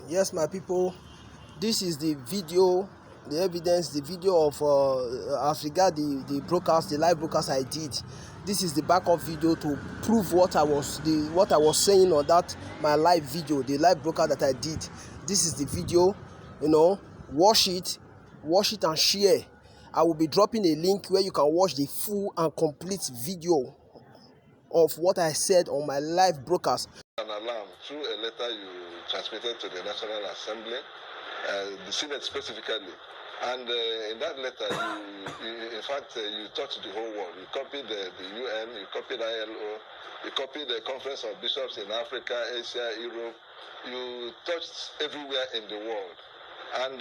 Yes, my people, this is the video, the evidence, the video of as regard the broadcast, the live broadcast I did. This is the backup video to prove what I was saying on that my live video, the live broadcast that I did. This is the video. Watch it and share. I will be dropping a link where you can watch the full and complete video of what I said on my live broadcast. An alarm through a letter you transmitted to the National Assembly, the Senate specifically. And in that letter, you touched the whole world. You copied the UN, you copied ILO, you copied the Conference of Bishops in Africa, Asia, Europe. You touched everywhere in the world. And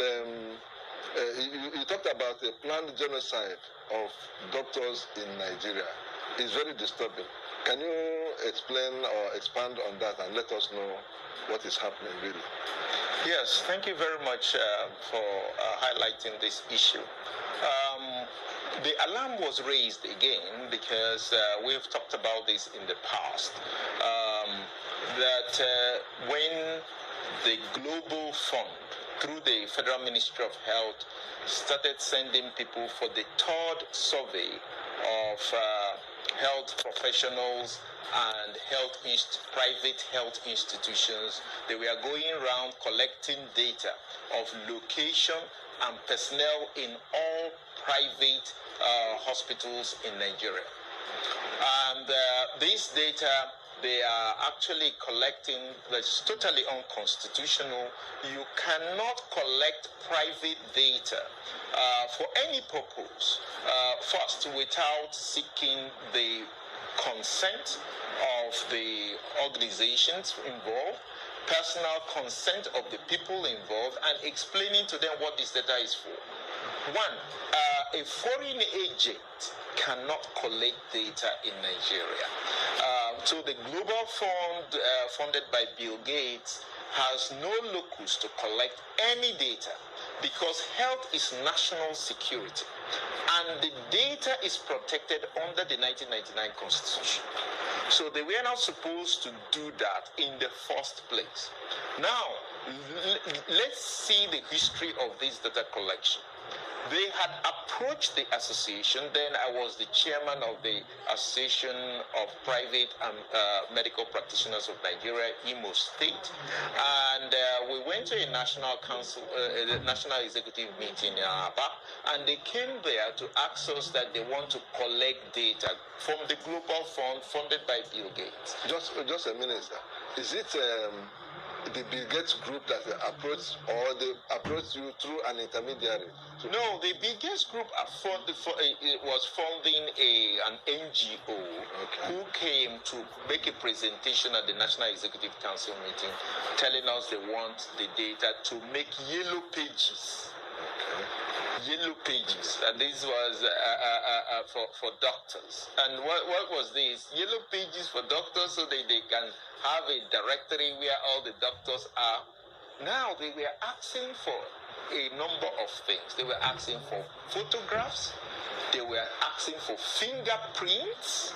you talked about a planned genocide of doctors in Nigeria. It's very disturbing. Can you explain or expand on that and let us know what is happening really? Yes, thank you very much for highlighting this issue. The alarm was raised again because we've talked about this in the past, that when the Global Fund, through the Federal Ministry of Health, started sending people for the third survey of health professionals and private health institutions. They were going around collecting data of location and personnel in all private hospitals in Nigeria. And this data they are actually collecting that's totally unconstitutional. You cannot collect private data for any purpose, first without seeking the consent of the organizations involved, personal consent of the people involved, and explaining to them what this data is for. One, a foreign agent cannot collect data in Nigeria. So the Global Fund, funded by Bill Gates, has no locus to collect any data because health is national security and the data is protected under the 1999 Constitution. So they were not supposed to do that in the first place. Now, let's see the history of this data collection. They had approached the association. Then I was the chairman of the Association of Private and Medical Practitioners of Nigeria, Imo State, and we went to a national council, national executive meeting in Aba, and they came there to ask us that they want to collect data from the Global Fund funded by Bill Gates. Just a minute, sir. Is it the Bill Gates group that approached, or they approached you through an intermediary? No, the Bill Gates group was funding an NGO who came to make a presentation at the National Executive Council meeting, telling us they want the data to make yellow pages. Yellow pages, and this was for doctors. And what was this? Yellow pages for doctors so that they can have a directory where all the doctors are. Now they were asking for a number of things. They were asking for photographs. They were asking for fingerprints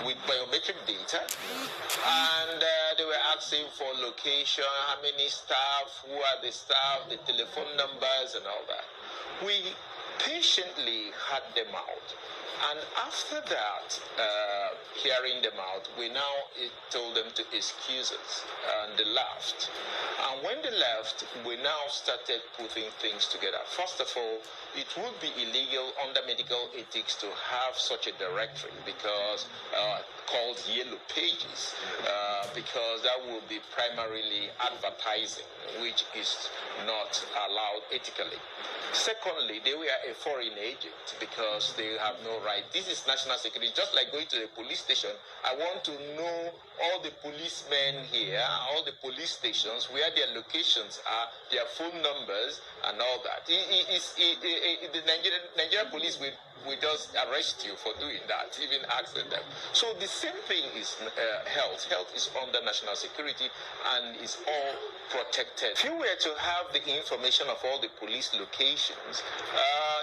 with biometric data, and they were asking for location, how many staff, who are the staff, the telephone numbers, and all that. We patiently had them out, and after that, hearing them out, we now told them to excuse us, and they left. And when they left, we now started putting things together. First of all, it would be illegal under medical ethics to have such a directory because called yellow pages, because that would be primarily advertising, which is not allowed ethically. Secondly, they were a foreign agent because they have no right. This is national security. Just like going to the police station, I want to know all the policemen here, all the police stations, where their locations are, their phone numbers, and all that. The Nigerian police will just arrest you for doing that, even asking them. So the same thing is health. Health is under national security and is all protected. If you were to have the information of all the police locations,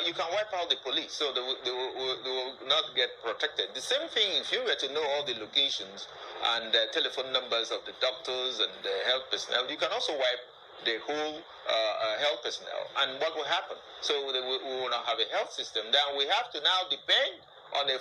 you can wipe out the police, so they will not get protected. The same thing if you were to know all the locations and telephone numbers of the doctors and the health personnel, you can also wipe the whole health personnel. And what will happen? So we will not have a health system. Then we have to now depend on a